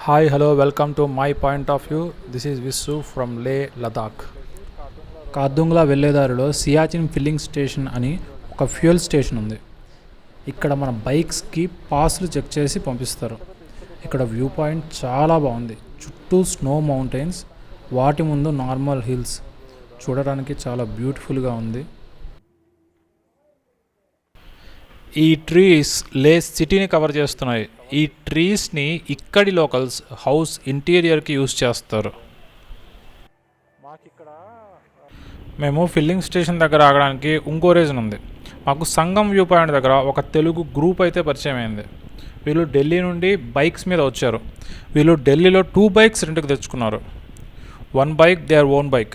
Hi, hello, welcome to my point of view. This is Visu from Ladakh. Khardungla వెళ్ళేదారిలో Siachen filling station అని ఒక fuel station ఉంది. ఇక్కడ మన బైక్స్కి పాస్లు చెక్ చేసి పంపిస్తారు. ఇక్కడ వ్యూ పాయింట్ చాలా బాగుంది. చుట్టూ స్నో మౌంటైన్స్, వాటి ముందు నార్మల్ హిల్స్. చూడడానికి చాలా బ్యూటిఫుల్గా ఉంది. ఈ ట్రీస్ సిటీని కవర్ చేస్తున్నాయి. ఈ ట్రీస్ని ఇక్కడి లోకల్స్ హౌస్ ఇంటీరియర్కి యూజ్ చేస్తారు. మేము ఫిల్లింగ్ స్టేషన్ దగ్గర ఆగడానికి ఇంకో రీజన్ ఉంది. మాకు సంగం వ్యూ పాయింట్ దగ్గర ఒక తెలుగు గ్రూప్ అయితే పరిచయం అయింది. వీళ్ళు ఢిల్లీ నుండి బైక్స్ మీద వచ్చారు. వీళ్ళు ఢిల్లీలో 2 బైక్స్ రెంట్కి తెచ్చుకున్నారు. 1 బైక్ దేర్ ఓన్ బైక్.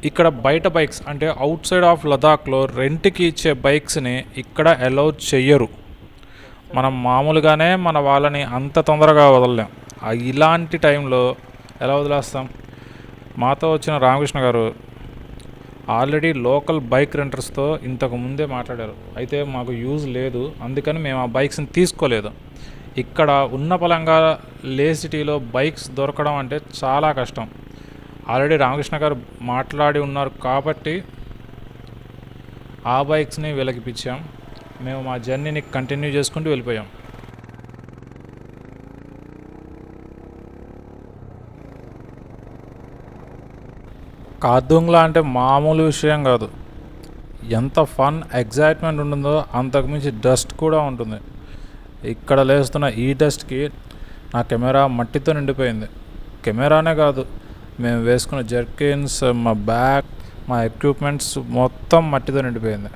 ఇక్కడ బయట బైక్స్ అంటే అవుట్ సైడ్ ఆఫ్ లదాఖ్లో రెంట్కి ఇచ్చే బైక్స్ని ఇక్కడ అలౌ చెయ్యరు. మనం మామూలుగానే మన వాళ్ళని అంత తొందరగా వదలలేం. ఇలాంటి టైంలో ఎలా వదిలేస్తాం? మాతో వచ్చిన రామకృష్ణ గారు ఆల్రెడీ లోకల్ బైక్ రెంటర్స్తో ఇంతకు ముందే మాట్లాడారు. అయితే మాకు యూజ్ లేదు, అందుకని మేము ఆ బైక్స్ని తీసుకోలేదు. ఇక్కడ ఉన్న పలంగా సిటీలో బైక్స్ దొరకడం అంటే చాలా కష్టం. ఆల్రెడీ రామకృష్ణ గారు మాట్లాడి ఉన్నారు కాబట్టి ఆ బైక్స్ని వెలకిపించాం. మేము మా జర్నీని కంటిన్యూ చేసుకుంటూ వెళ్ళిపోయాం. కార్దుంగ్లా అంటే మామూలు విషయం కాదు. ఎంత ఫన్, ఎగ్జైట్మెంట్ ఉంటుందో అంతకుమించి డస్ట్ కూడా ఉంటుంది. ఇక్కడ లేస్తున్న ఈ డస్ట్కి నా కెమెరా మట్టితో నిండిపోయింది. కెమెరానే కాదు, మేము వేసుకున్న జర్కిన్స్, మా బ్యాగ్, మా ఎక్విప్మెంట్స్ మొత్తం మట్టితో నిండిపోయింది.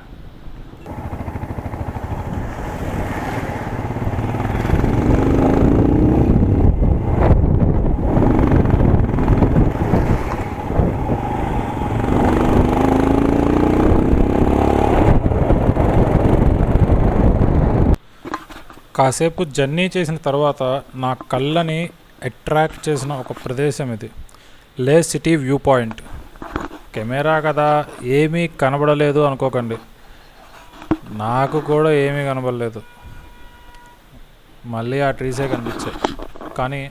కాసేపు జర్నీ చేసిన తర్వాత నా కళ్ళని అట్రాక్ట్ చేసిన ఒక ప్రదేశం ఇది, సిటీ వ్యూ పాయింట్. కెమెరా కదా ఏమీ కనబడలేదు అనుకోకండి, నాకు కూడా ఏమీ కనబడలేదు. మళ్ళీ ఆ ట్రీసే కనిపించాయి, కానీ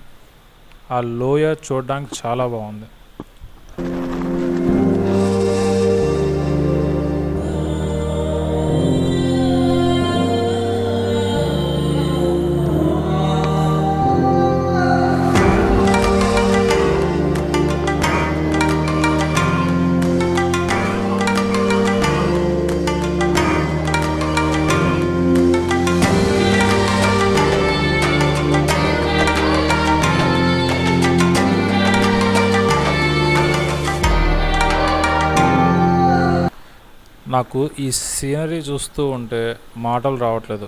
ఆ లోయ చూడడానికి చాలా బాగుంది. నాకు ఈ సీనరీ చూస్తూ ఉంటే మాటలు రావట్లేదు,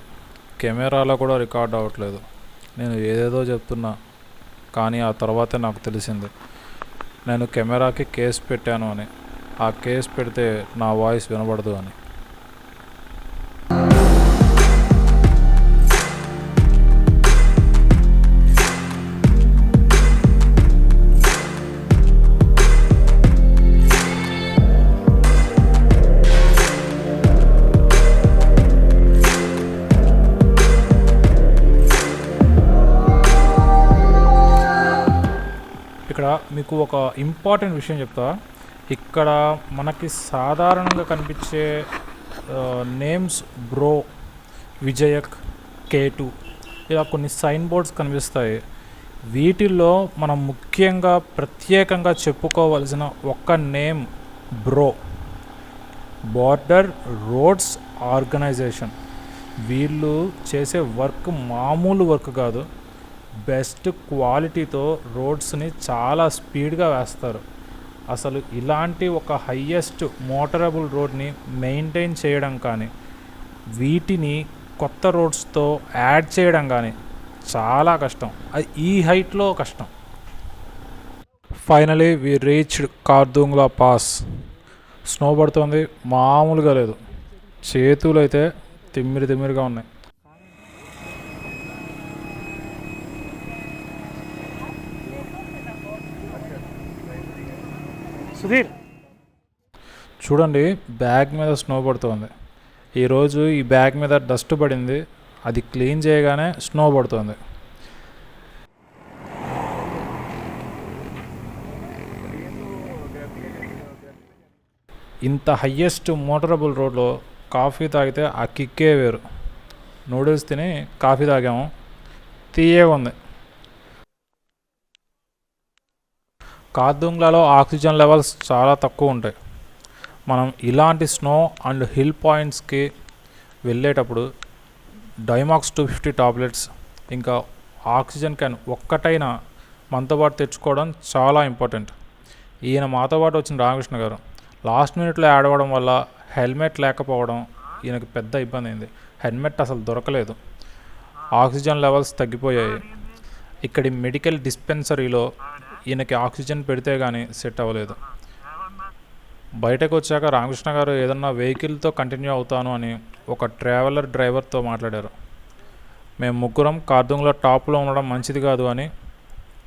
కెమెరాలో కూడా రికార్డ్ అవ్వట్లేదు. నేను ఏదేదో చెప్తున్నా, కానీ ఆ తర్వాతే నాకు తెలిసింది నేను కెమెరాకి కేస్ పెట్టాను అని. ఆ కేస్ పెడితే నా వాయిస్ వినబడదు అని. ఇక్కడ మీకు ఒక ఇంపార్టెంట్ విషయం చెప్తా. ఇక్కడ మనకి సాధారణంగా కనిపించే నేమ్స్ బ్రో, విజయక్, K2 ఇలా కొన్ని సైన్ బోర్డ్స్ కనిపిస్తాయి. వీటిల్లో మనం ముఖ్యంగా ప్రత్యేకంగా చెప్పుకోవలసిన ఒక్క name bro, border roads organisation. వీళ్ళు చేసే వర్క్ మామూలు వర్క్ కాదు. బెస్ట్ క్వాలిటీతో రోడ్స్ని చాలా స్పీడ్గా వేస్తారు. అసలు ఇలాంటి ఒక హయ్యెస్ట్ మోటరబుల్ రోడ్ని మెయింటైన్ చేయడం కానీ, వీటిని కొత్త రోడ్స్తో యాడ్ చేయడం కానీ చాలా కష్టం. అది ఈ హైట్లో కష్టం. Finally we reached Khardungla pass. Snow పడుతుంది, మామూలుగా లేదు. చేతులు అయితే తిమ్మిరిగా ఉన్నాయి. సుధీర్ చూడండి, బ్యాగ్ మీద స్నో పడుతుంది. ఈరోజు ఈ బ్యాగ్ మీద డస్ట్ పడింది, అది క్లీన్ చేయగానే స్నో పడుతుంది. ఇంత హయ్యెస్ట్ మోటరబుల్ రోడ్లో కాఫీ తాగితే ఆ కిక్కే వేరు. నూడిల్స్ తిని కాఫీ తాగాము, తీయగా ఉంది. కార్దుంగ్లాలో ఆక్సిజన్ లెవెల్స్ చాలా తక్కువ ఉంటాయి. మనం ఇలాంటి స్నో అండ్ హిల్ పాయింట్స్కి వెళ్ళేటప్పుడు డైమాక్స్ 250 టాబ్లెట్స్ ఇంకా ఆక్సిజన్ క్యాన్ ఒక్కటైనా మనతో పాటు తెచ్చుకోవడం చాలా ఇంపార్టెంట్. ఈయన మాతో పాటు వచ్చిన రామకృష్ణ గారు లాస్ట్ మినిట్లో యాడ్ అవ్వడం వల్ల హెల్మెట్ లేకపోవడం ఈయనకి పెద్ద ఇబ్బంది అయింది. హెల్మెట్ అసలు దొరకలేదు, ఆక్సిజన్ లెవెల్స్ తగ్గిపోయాయి. ఇక్కడి మెడికల్ డిస్పెన్సరీలో ఈయనకి ఆక్సిజన్ పెడితే కానీ సెట్ అవ్వలేదు. బయటకు వచ్చాక రామకృష్ణ గారు ఏదన్నా వెహికల్తో కంటిన్యూ అవుతాను అని ఒక ట్రావెలర్ డ్రైవర్తో మాట్లాడారు. మేము ముగ్గురం కార్దుంగ్లా టాప్లో ఉండడం మంచిది కాదు అని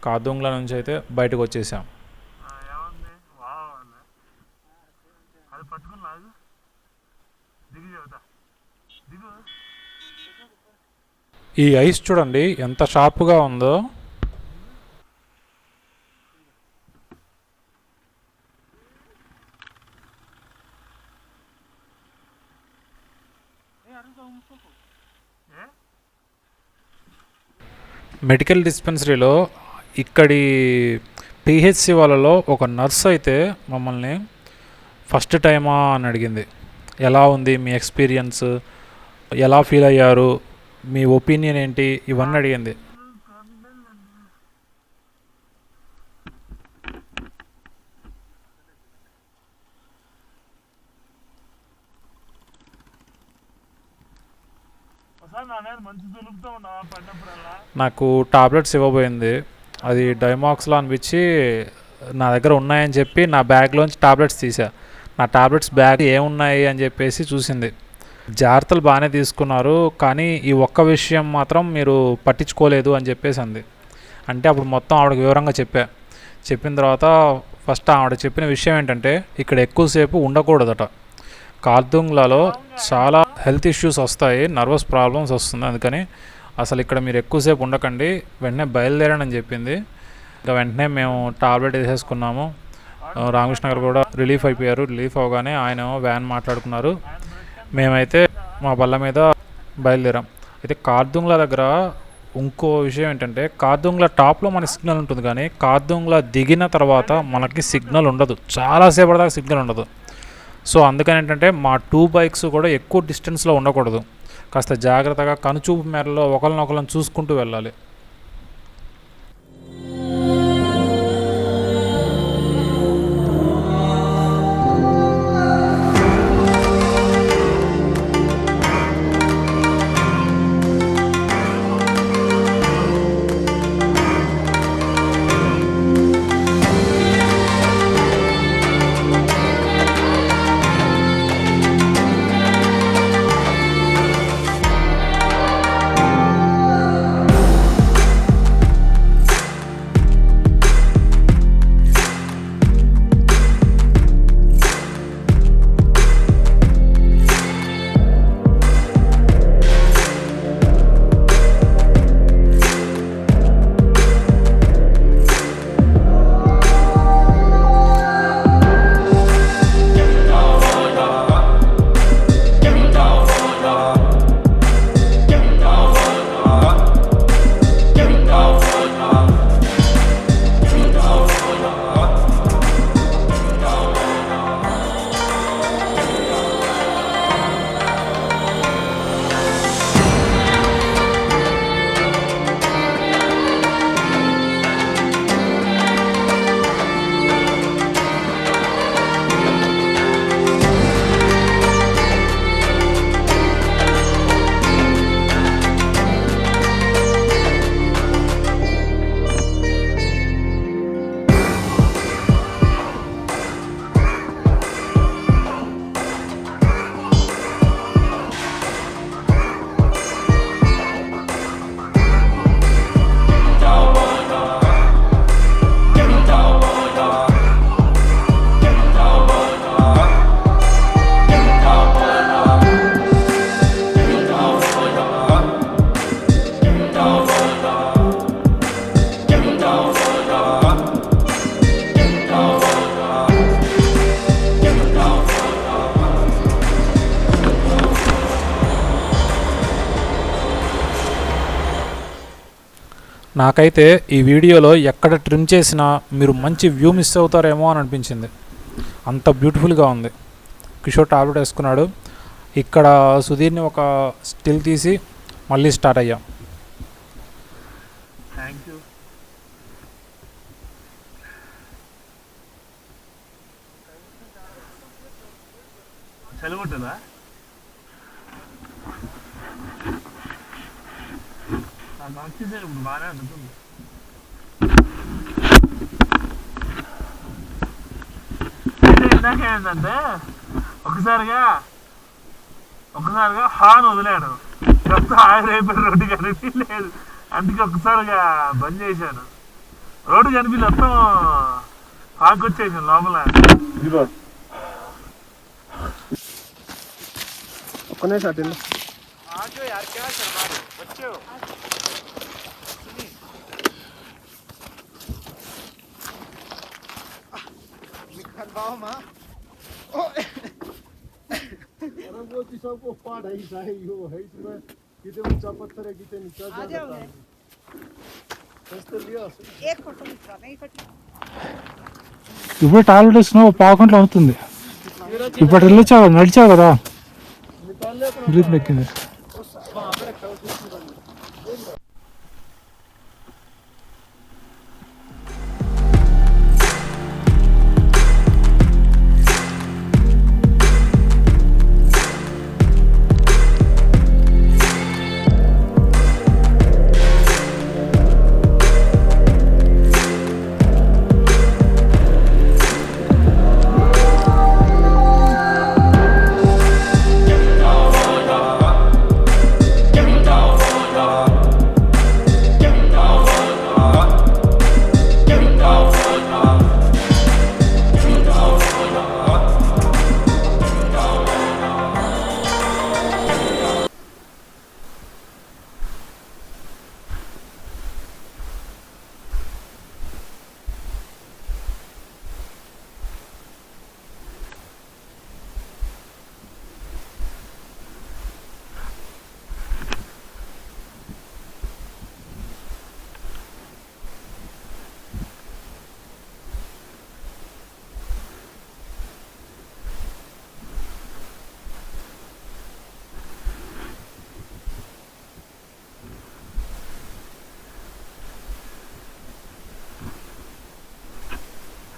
కార్దుంగ్లా నుంచి అయితే బయటకు వచ్చేసాం. ఈ ఐస్ చూడండి ఎంత షార్ప్గా ఉందో. మెడికల్ డిస్పెన్సరీలో ఇక్కడి పిహెచ్సి వాళ్ళలో ఒక నర్స్ అయితే మమ్మల్ని ఫస్ట్ టైమా అని అడిగింది. ఎలా ఉంది మీ ఎక్స్పీరియన్స్, ఎలా ఫీల్ అయ్యారు, మీ ఒపీనియన్ ఏంటి, ఇవన్నీ అడిగింది. నాకు టాబ్లెట్స్ ఇవ్వబోయింది, అది డైమాక్స్లో అనిపించి నా దగ్గర ఉన్నాయని చెప్పి నా బ్యాగ్లోంచి టాబ్లెట్స్ తీసా. నా టాబ్లెట్స్ బ్యాగ్ ఏమున్నాయి అని చెప్పేసి చూసింది. జాగ్రత్తలు బాగానే తీసుకున్నారు కానీ ఈ ఒక్క విషయం మాత్రం మీరు పట్టించుకోలేదు అని చెప్పేసి అంది. అంటే అప్పుడు మొత్తం ఆవిడకి వివరంగా చెప్పిన తర్వాత ఫస్ట్ ఆవిడ చెప్పిన విషయం ఏంటంటే ఇక్కడ ఎక్కువసేపు ఉండకూడదట. కార్దుంగ్లాలో చాలా హెల్త్ ఇష్యూస్ వస్తాయి, నర్వస్ ప్రాబ్లమ్స్ వస్తుంది, అందుకని అసలు ఇక్కడ మీరు ఎక్కువసేపు ఉండకండి, వెంటనే బయలుదేరండి అని చెప్పింది. ఇంకా వెంటనే మేము టాబ్లెట్ వేసేసుకున్నాము. రామకృష్ణ గారు కూడా రిలీఫ్ అయిపోయారు. రిలీఫ్ అవగానే ఆయన వ్యాన్ మాట్లాడుకున్నారు, మేమైతే మా బల్ల మీద బయలుదేరాం. అయితే కార్దుంగ్లా దగ్గర ఇంకో విషయం ఏంటంటే కార్దుంగ్లా టాప్లో మనకి సిగ్నల్ ఉంటుంది కానీ కార్దుంగ్లా దిగిన తర్వాత మనకి సిగ్నల్ ఉండదు, చాలాసేపటి దాకా సిగ్నల్ ఉండదు. సో అందుకని ఏంటంటే మా 2 బైక్స్ కూడా ఎక్కువ డిస్టెన్స్లో ఉండకూడదు, కాస్త జాగ్రత్తగా కనుచూపు మేరలో ఒకరినొకరిని చూసుకుంటూ వెళ్ళాలి. నాకైతే ఈ వీడియోలో ఎక్కడ ట్రిమ్ చేసినా మీరు మంచి వ్యూ మిస్ అవుతారేమో అని అనిపించింది. అంత బ్యూటిఫుల్గా ఉంది. కిషోర్ టాబ్లెట్ వేసుకున్నాడు. ఇక్కడ సుధీర్ని ఒక స్టిల్ తీసి మళ్ళీ స్టార్ట్ అయ్యాం. Thank you. చలిగుంటుందా? మంచి సైడ్ ఇప్పుడు బాగానే ఉంటుంది. ఇందాక ఏంటంటే ఒకసారిగా హార్న్ వదిలాడు. చెప్తా ఆయన అయిపోయి రోడ్డు కనిపి లేదు, అందుకే ఒకసారిగా బంద్ చేశాను. రోడ్డు కనిపి మొత్తం ఆకొచ్చేసాను లోపల. ఒక్కనే షాట్ ఇప్పుడు టాబ్లెట్ వేసుకున్నావు, పావు గంటలో అవుతుంది. ఇప్పుడు వెళ్ళొచ్చావు, నడిచావు కదా, బ్రీత్ ఎక్కింది.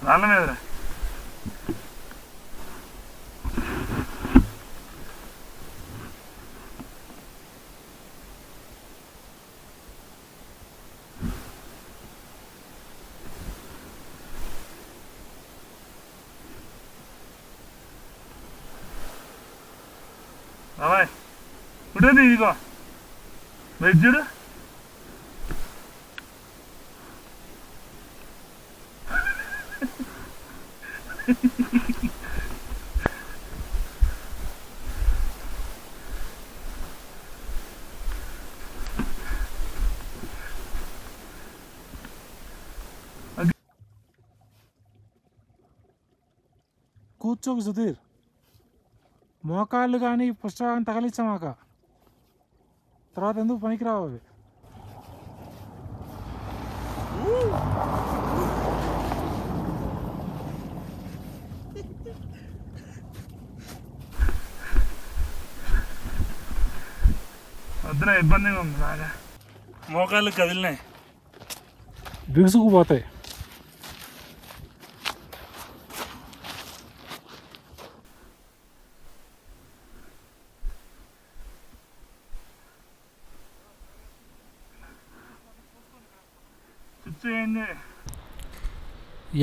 రాళ్ళ మీదరా బాబాయ్ ఉంటుంది. ఇదిగో వెజ్జుడు కూర్చోకు సుధీర్, మోకాళ్ళు కానీ పుస్తకాన్ని తగలించమాక, తర్వాత ఎందుకు పనికిరావు అవి. వద్దురా, ఇబ్బందిగా ఉంది బాగా. మోకాళ్ళు కదిలినాయి, బిగుసుకుపోతాయి.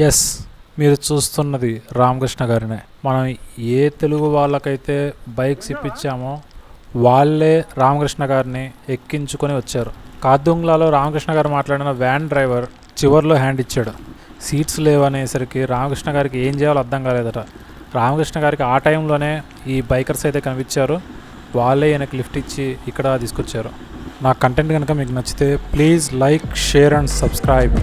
ఎస్, మీరు చూస్తున్నది రామకృష్ణ గారినే. మనం ఏ తెలుగు వాళ్ళకైతే బైక్స్ ఇప్పించామో వాళ్ళే రామకృష్ణ గారిని ఎక్కించుకొని వచ్చారు. కార్దుంగ్లాలో రామకృష్ణ గారు మాట్లాడిన వ్యాన్ డ్రైవర్ చివర్లో హ్యాండ్ ఇచ్చాడు. సీట్స్ లేవనేసరికి రామకృష్ణ గారికి ఏం చేయాలో అర్థం కాలేదట. రామకృష్ణ గారికి ఆ టైంలోనే ఈ బైకర్స్ అయితే కనిపించారు. వాళ్ళే ఈయనకి లిఫ్ట్ ఇచ్చి ఇక్కడ తీసుకొచ్చారు. నా కంటెంట్ కనుక మీకు నచ్చితే please like, share and subscribe.